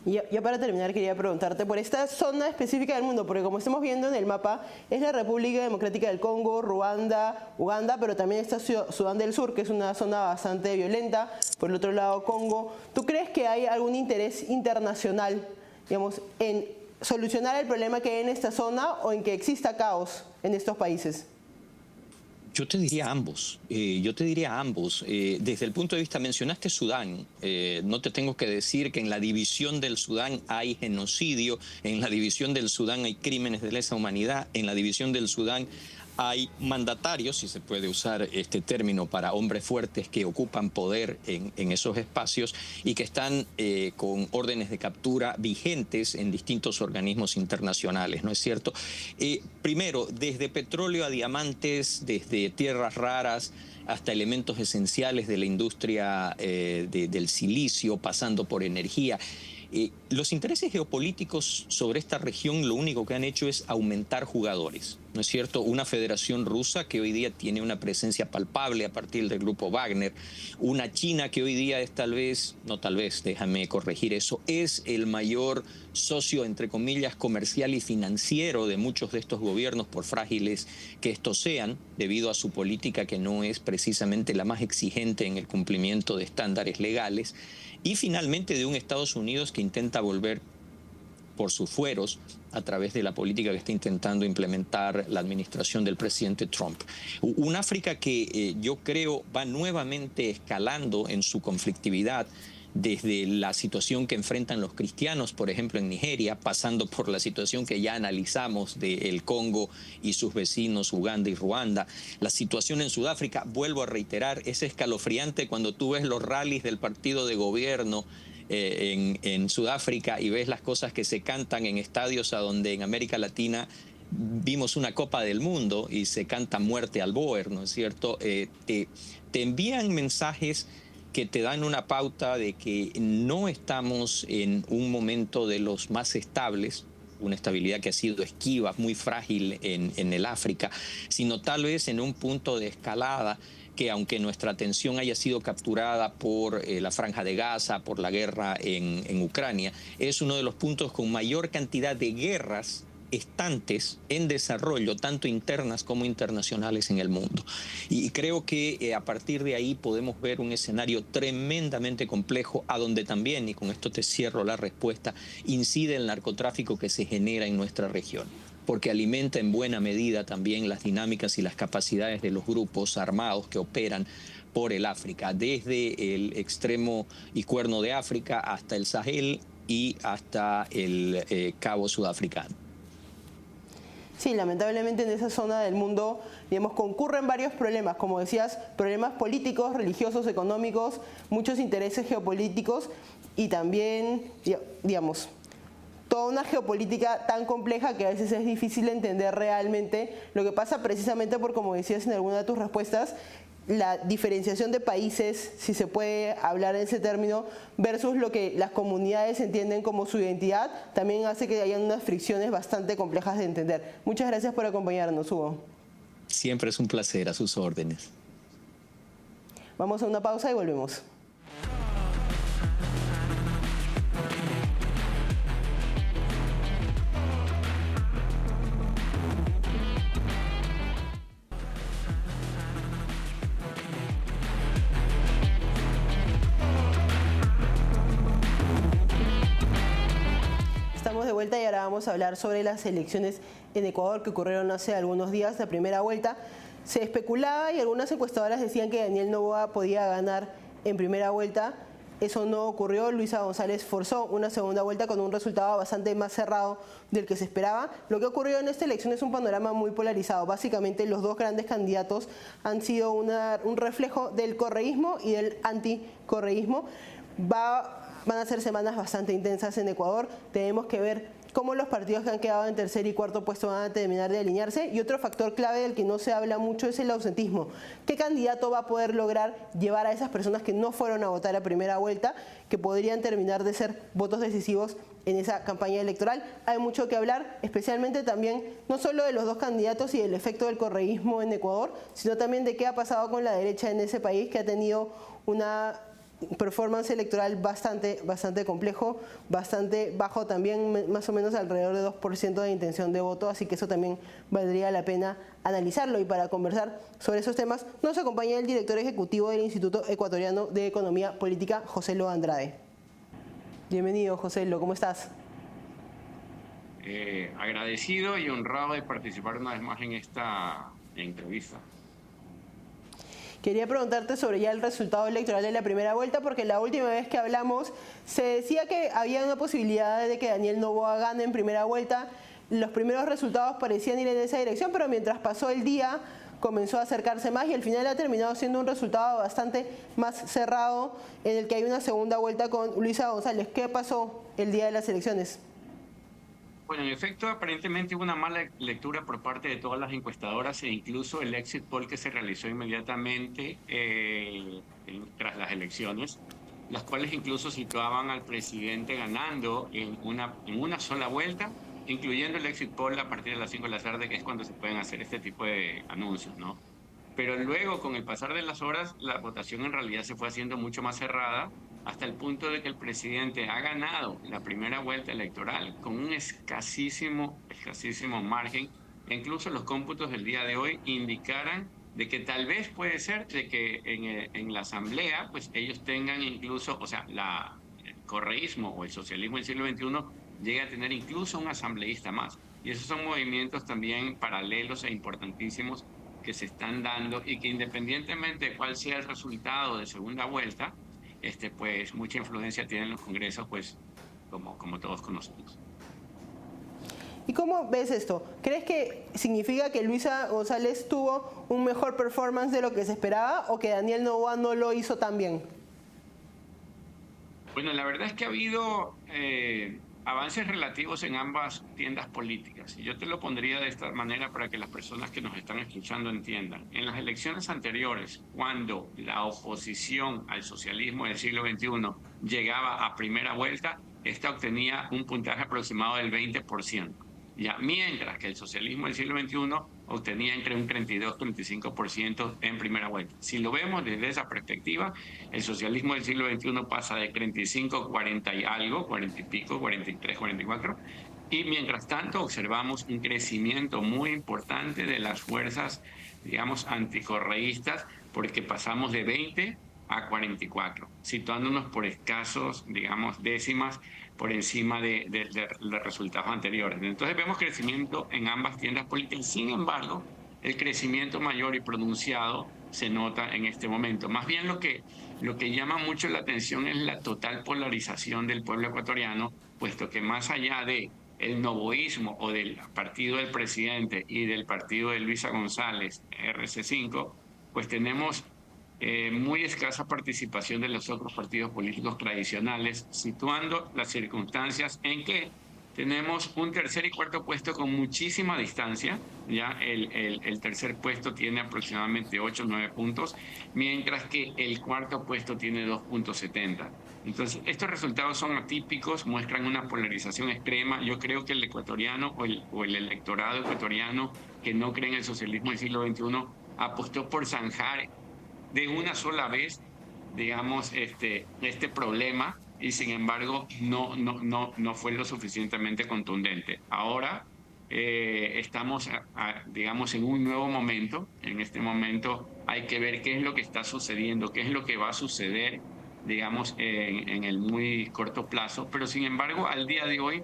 Y ya para terminar, quería preguntarte por esta zona específica del mundo, porque como estamos viendo en el mapa, es la República Democrática del Congo, Ruanda, Uganda, pero también está Sudán del Sur, que es una zona bastante violenta. Por el otro lado, Congo. ¿Tú crees que hay algún interés internacional, digamos, en solucionar el problema que hay en esta zona o en que exista caos en estos países? Yo te diría ambos, desde el punto de vista, mencionaste Sudán, no te tengo que decir que en la división del Sudán hay genocidio, en la división del Sudán hay crímenes de lesa humanidad, en la división del Sudán hay mandatarios, si se puede usar este término para hombres fuertes que ocupan poder en esos espacios y que están con órdenes de captura vigentes en distintos organismos internacionales, ¿no es cierto? Primero, desde petróleo a diamantes, desde tierras raras hasta elementos esenciales de la industria del silicio, pasando por energía. Los intereses geopolíticos sobre esta región lo único que han hecho es aumentar jugadores. ¿no es cierto? Una federación rusa que hoy día tiene una presencia palpable a partir del grupo Wagner, una China que hoy día es déjame corregir eso, es el mayor socio, entre comillas, comercial y financiero de muchos de estos gobiernos, por frágiles que estos sean, debido a su política que no es precisamente la más exigente en el cumplimiento de estándares legales, y finalmente de un Estados Unidos que intenta volver por sus fueros a través de la política que está intentando implementar la administración del presidente Trump. Un África que yo creo va nuevamente escalando en su conflictividad, desde la situación que enfrentan los cristianos, por ejemplo, en Nigeria, pasando por la situación que ya analizamos del Congo y sus vecinos, Uganda y Ruanda. La situación en Sudáfrica, vuelvo a reiterar, es escalofriante cuando tú ves los rallies del partido de gobierno en Sudáfrica y ves las cosas que se cantan en estadios a donde en América Latina vimos una Copa del Mundo y se canta muerte al Boer, ¿no es cierto? Te envían mensajes que te dan una pauta de que no estamos en un momento de los más estables, una estabilidad que ha sido esquiva, muy frágil en el África, sino tal vez en un punto de escalada que, aunque nuestra atención haya sido capturada por la Franja de Gaza, por la guerra en Ucrania, es uno de los puntos con mayor cantidad de guerras estantes en desarrollo, tanto internas como internacionales en el mundo. Y creo que a partir de ahí podemos ver un escenario tremendamente complejo, a donde también, y con esto te cierro la respuesta, incide el narcotráfico que se genera en nuestra región, porque alimenta en buena medida también las dinámicas y las capacidades de los grupos armados que operan por el África, desde el extremo y cuerno de África hasta el Sahel y hasta el Cabo Sudafricano. Sí, lamentablemente en esa zona del mundo, digamos, concurren varios problemas, como decías, problemas políticos, religiosos, económicos, muchos intereses geopolíticos y también, digamos, toda una geopolítica tan compleja que a veces es difícil entender realmente lo que pasa, precisamente por, como decías en alguna de tus respuestas, la diferenciación de países, si se puede hablar en ese término, versus lo que las comunidades entienden como su identidad, también hace que hayan unas fricciones bastante complejas de entender. Muchas gracias por acompañarnos, Hugo. Siempre es un placer, a sus órdenes. Vamos a una pausa y volvemos. Estamos de vuelta y ahora vamos a hablar sobre las elecciones en Ecuador que ocurrieron hace algunos días, la primera vuelta. Se especulaba y algunas encuestadoras decían que Daniel Noboa podía ganar en primera vuelta. Eso no ocurrió. Luisa González forzó una segunda vuelta con un resultado bastante más cerrado del que se esperaba. Lo que ocurrió en esta elección es un panorama muy polarizado. Básicamente los dos grandes candidatos han sido un reflejo del correísmo y del anticorreísmo. Van a ser semanas bastante intensas en Ecuador. Tenemos que ver cómo los partidos que han quedado en tercer y cuarto puesto van a terminar de alinearse. Y otro factor clave del que no se habla mucho es el ausentismo. ¿Qué candidato va a poder lograr llevar a esas personas que no fueron a votar a primera vuelta, que podrían terminar de ser votos decisivos en esa campaña electoral? Hay mucho que hablar, especialmente también no solo de los dos candidatos y del efecto del correísmo en Ecuador, sino también de qué ha pasado con la derecha en ese país, que ha tenido una performance electoral bastante complejo, bastante bajo también, más o menos alrededor de 2% de intención de voto, así que eso también valdría la pena analizarlo. Y para conversar sobre esos temas nos acompaña el director ejecutivo del Instituto Ecuatoriano de Economía Política, Joselo Andrade. Bienvenido, Joselo, ¿cómo estás? Agradecido y honrado de participar una vez más en esta entrevista. Quería preguntarte sobre ya el resultado electoral de la primera vuelta, porque la última vez que hablamos se decía que había una posibilidad de que Daniel Noboa gane en primera vuelta. Los primeros resultados parecían ir en esa dirección, pero mientras pasó el día comenzó a acercarse más y al final ha terminado siendo un resultado bastante más cerrado, en el que hay una segunda vuelta con Luisa González. ¿Qué pasó el día de las elecciones? Bueno, en efecto, aparentemente hubo una mala lectura por parte de todas las encuestadoras e incluso el exit poll que se realizó inmediatamente tras las elecciones, las cuales incluso situaban al presidente ganando en una sola vuelta incluyendo el exit poll a partir de las 5 de la tarde, que es cuando se pueden hacer este tipo de anuncios, ¿no? Pero luego, con el pasar de las horas, la votación en realidad se fue haciendo mucho más cerrada, hasta el punto de que el presidente ha ganado la primera vuelta electoral con un escasísimo margen. E incluso los cómputos del día de hoy indicaran de que tal vez puede ser de que en la asamblea, pues ellos tengan incluso, o sea, el correísmo o el socialismo del siglo XXI llega a tener incluso un asambleísta más. Y esos son movimientos también paralelos e importantísimos que se están dando y que independientemente de cuál sea el resultado de segunda vuelta, pues mucha influencia tienen los congresos, pues como todos conocemos. ¿Y cómo ves esto? ¿Crees que significa que Luisa González tuvo un mejor performance de lo que se esperaba o que Daniel Noboa no lo hizo tan bien? Bueno, la verdad es que ha habido avances relativos en ambas tiendas políticas. Y yo te lo pondría de esta manera para que las personas que nos están escuchando entiendan. En las elecciones anteriores, cuando la oposición al socialismo del siglo XXI llegaba a primera vuelta, esta obtenía un puntaje aproximado del 20%. Ya, mientras que el socialismo del siglo XXI obtenía entre un 32 y 35% en primera vuelta. Si lo vemos desde esa perspectiva, el socialismo del siglo XXI pasa de 35, 40 y algo, 40 y pico, 43, 44, y mientras tanto observamos un crecimiento muy importante de las fuerzas, digamos, anticorreístas, porque pasamos de 20 a 44, situándonos por escasos, digamos, décimas por encima de los resultados anteriores. Entonces vemos crecimiento en ambas tiendas políticas. Sin embargo, el crecimiento mayor y pronunciado se nota en este momento. Más bien lo que llama mucho la atención es la total polarización del pueblo ecuatoriano, puesto que más allá de el novoísmo o del partido del presidente y del partido de Luisa González, RC5, pues tenemos muy escasa participación de los otros partidos políticos tradicionales, situando las circunstancias en que tenemos un tercer y cuarto puesto con muchísima distancia. Ya el tercer puesto tiene aproximadamente 8 o 9 puntos, mientras que el cuarto puesto tiene 2.70. Entonces, estos resultados son atípicos, muestran una polarización extrema. Yo creo que el ecuatoriano o el electorado ecuatoriano que no cree en el socialismo del siglo XXI apostó por zanjar de una sola vez, digamos, este problema, y sin embargo no fue lo suficientemente contundente. Ahora estamos, digamos, en un nuevo momento. En este momento hay que ver qué es lo que está sucediendo, qué es lo que va a suceder, digamos, en el muy corto plazo. Pero sin embargo, al día de hoy,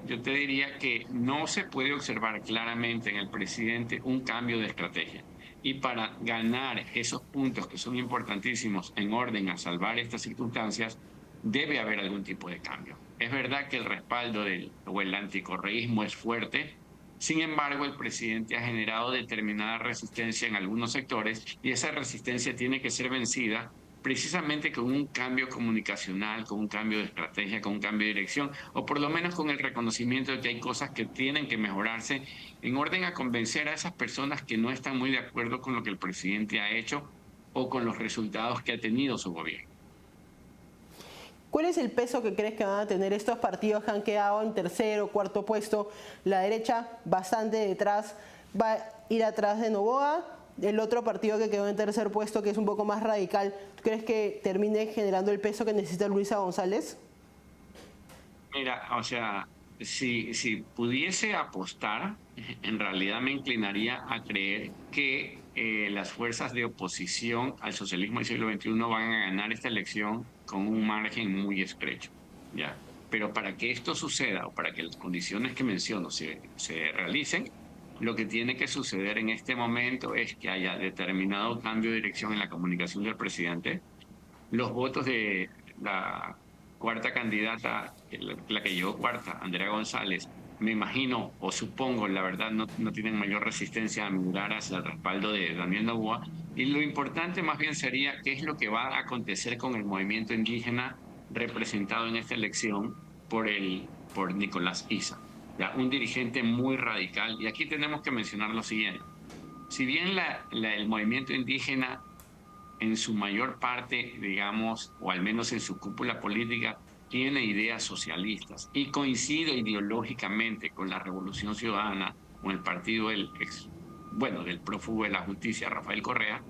yo te diría que no se puede observar claramente en el presidente un cambio de estrategia. Y para ganar esos puntos que son importantísimos en orden a salvar estas circunstancias, debe haber algún tipo de cambio. Es verdad que el respaldo o el anticorreísmo es fuerte, sin embargo, el presidente ha generado determinada resistencia en algunos sectores y esa resistencia tiene que ser vencida precisamente con un cambio comunicacional, con un cambio de estrategia, con un cambio de dirección, o por lo menos con el reconocimiento de que hay cosas que tienen que mejorarse en orden a convencer a esas personas que no están muy de acuerdo con lo que el presidente ha hecho o con los resultados que ha tenido su gobierno. ¿Cuál es el peso que crees que van a tener estos partidos que han quedado en tercer o cuarto puesto? La derecha bastante detrás, va a ir atrás de Noboa. El otro partido que quedó en tercer puesto, que es un poco más radical, ¿tú crees que termine generando el peso que necesita Luisa González? Mira, o sea, si pudiese apostar, en realidad me inclinaría a creer que las fuerzas de oposición al socialismo del siglo XXI van a ganar esta elección con un margen muy estrecho, ¿ya? Pero para que esto suceda o para que las condiciones que menciono se realicen, lo que tiene que suceder en este momento es que haya determinado cambio de dirección en la comunicación del presidente. Los votos de la cuarta candidata, la que llegó cuarta, Andrea González, me imagino o supongo, la verdad, no tienen mayor resistencia a mirar hacia el respaldo de Daniel Noboa. Y lo importante más bien sería qué es lo que va a acontecer con el movimiento indígena representado en esta elección por Nicolás Issa, ¿ya? Un dirigente muy radical. Y aquí tenemos que mencionar lo siguiente. Si bien el movimiento indígena en su mayor parte, digamos, o al menos en su cúpula política, tiene ideas socialistas y coincide ideológicamente con la Revolución Ciudadana, con el partido del prófugo de la justicia, Rafael Correa,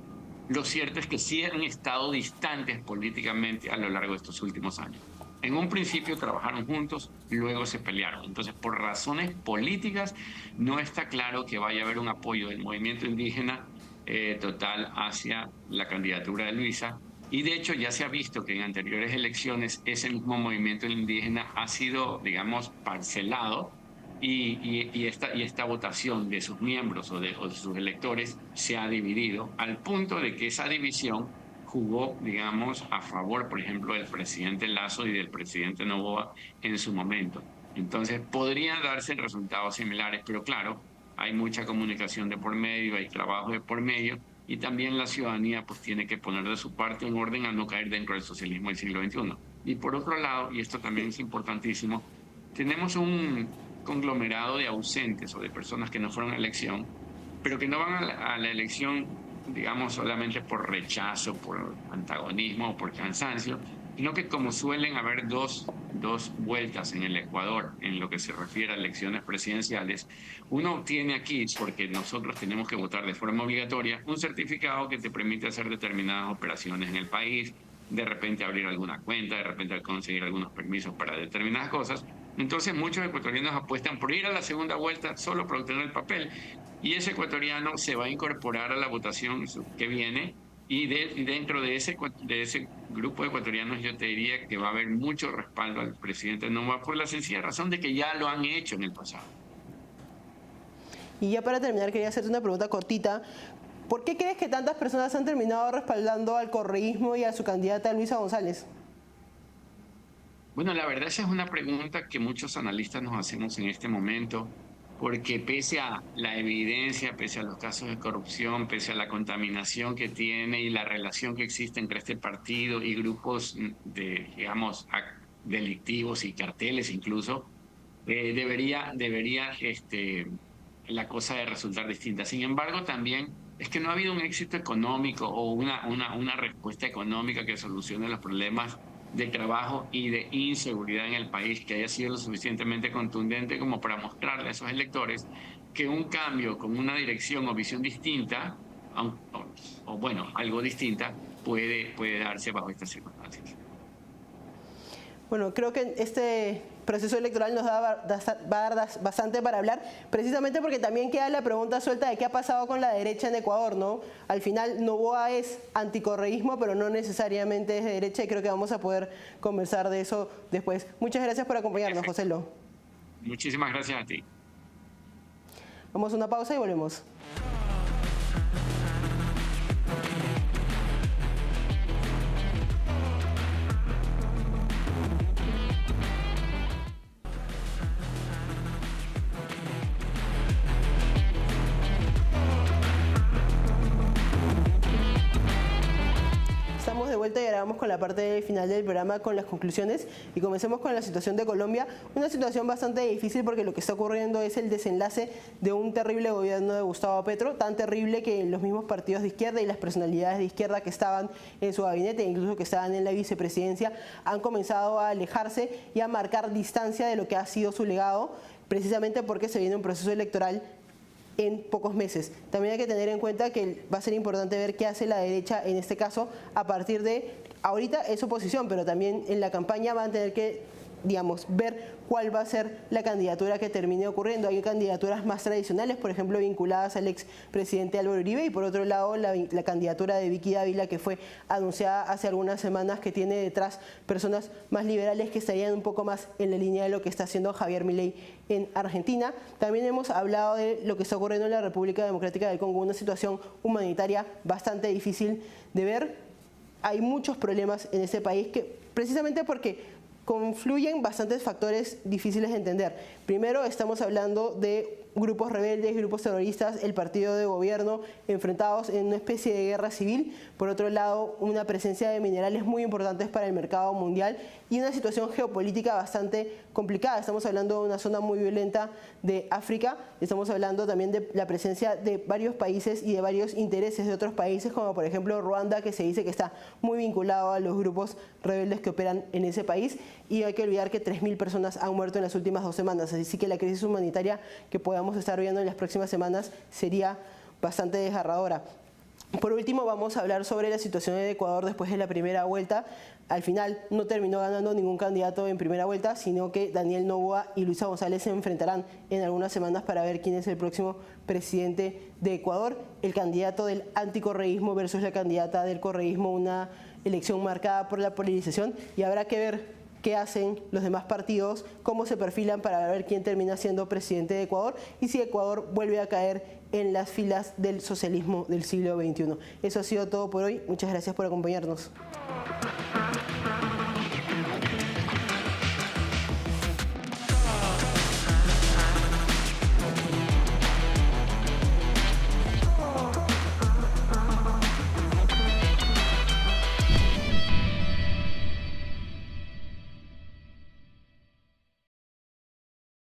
lo cierto es que sí han estado distantes políticamente a lo largo de estos últimos años. En un principio trabajaron juntos, luego se pelearon. Entonces, por razones políticas, no está claro que vaya a haber un apoyo del movimiento indígena total hacia la candidatura de Luisa. Y de hecho ya se ha visto que en anteriores elecciones ese mismo movimiento indígena ha sido, digamos, parcelado y esta votación de sus miembros o de sus electores se ha dividido al punto de que esa división jugó, digamos, a favor, por ejemplo, del presidente Lasso y del presidente Noboa en su momento. Entonces podrían darse resultados similares, pero claro, hay mucha comunicación de por medio, hay trabajo de por medio, y también la ciudadanía pues tiene que poner de su parte en orden a no caer dentro del socialismo del siglo XXI. Y por otro lado, y esto también es importantísimo, tenemos un conglomerado de ausentes o de personas que no fueron a elección, pero que no van a la elección, digamos, solamente por rechazo, por antagonismo o por cansancio, sino que como suelen haber dos vueltas en el Ecuador en lo que se refiere a elecciones presidenciales, uno obtiene aquí, porque nosotros tenemos que votar de forma obligatoria, un certificado que te permite hacer determinadas operaciones en el país, de repente abrir alguna cuenta, de repente conseguir algunos permisos para determinadas cosas. Entonces muchos ecuatorianos apuestan por ir a la segunda vuelta solo para obtener el papel, y ese ecuatoriano se va a incorporar a la votación que viene. Y dentro de ese grupo de ecuatorianos yo te diría que va a haber mucho respaldo al presidente Noboa por la sencilla razón de que ya lo han hecho en el pasado. Y ya para terminar quería hacerte una pregunta cortita. ¿Por qué crees que tantas personas han terminado respaldando al correísmo y a su candidata Luisa González? Bueno, la verdad esa es una pregunta que muchos analistas nos hacemos en este momento, porque pese a la evidencia, pese a los casos de corrupción, pese a la contaminación que tiene y la relación que existe entre este partido y grupos digamos, delictivos y carteles incluso, debería la cosa de resultar distinta. Sin embargo, también es que no ha habido un éxito económico o una respuesta económica que solucione los problemas de trabajo y de inseguridad en el país que haya sido lo suficientemente contundente como para mostrarle a esos electores que un cambio con una dirección o visión distinta, o bueno, algo distinta, puede darse bajo estas circunstancias. Bueno, creo que este proceso electoral nos va a dar bastante para hablar, precisamente porque también queda la pregunta suelta de qué ha pasado con la derecha en Ecuador, ¿no? Al final Noboa es anticorreísmo, pero no necesariamente es de derecha, y creo que vamos a poder conversar de eso después. Muchas gracias por acompañarnos, José Lo. Muchísimas gracias a ti. Vamos a una pausa y volvemos. De vuelta y ahora vamos con la parte final del programa, con las conclusiones, y comencemos con la situación de Colombia. Una situación bastante difícil porque lo que está ocurriendo es el desenlace de un terrible gobierno de Gustavo Petro, tan terrible que los mismos partidos de izquierda y las personalidades de izquierda que estaban en su gabinete, incluso que estaban en la vicepresidencia, han comenzado a alejarse y a marcar distancia de lo que ha sido su legado, precisamente porque se viene un proceso electoral en pocos meses. También hay que tener en cuenta que va a ser importante ver qué hace la derecha en este caso a partir de, ahorita es oposición, pero también en la campaña van a tener que, digamos, ver cuál va a ser la candidatura que termine ocurriendo. Hay candidaturas más tradicionales, por ejemplo, vinculadas al expresidente Álvaro Uribe, y por otro lado la candidatura de Vicky Dávila, que fue anunciada hace algunas semanas, que tiene detrás personas más liberales que estarían un poco más en la línea de lo que está haciendo Javier Milei en Argentina. También hemos hablado de lo que está ocurriendo en la República Democrática del Congo, una situación humanitaria bastante difícil de ver. Hay muchos problemas en ese país, que precisamente porque confluyen bastantes factores difíciles de entender. Primero, estamos hablando de grupos rebeldes, grupos terroristas, el partido de gobierno, enfrentados en una especie de guerra civil. Por otro lado, una presencia de minerales muy importantes para el mercado mundial y una situación geopolítica bastante complicada. Estamos hablando de una zona muy violenta de África, estamos hablando también de la presencia de varios países y de varios intereses de otros países, como por ejemplo Ruanda, que se dice que está muy vinculado a los grupos rebeldes que operan en ese país, y hay que olvidar que 3.000 personas han muerto en las últimas 2 semanas, así que la crisis humanitaria que podamos estar viendo en las próximas semanas sería bastante desgarradora. Por último, vamos a hablar sobre la situación en Ecuador después de la primera vuelta. Al final no terminó ganando ningún candidato en primera vuelta, sino que Daniel Noboa y Luisa González se enfrentarán en algunas semanas para ver quién es el próximo presidente de Ecuador. El candidato del anticorreísmo versus la candidata del correísmo, una elección marcada por la polarización, y habrá que ver qué hacen los demás partidos, cómo se perfilan para ver quién termina siendo presidente de Ecuador y si Ecuador vuelve a caer en las filas del socialismo del siglo XXI. Eso ha sido todo por hoy. Muchas gracias por acompañarnos.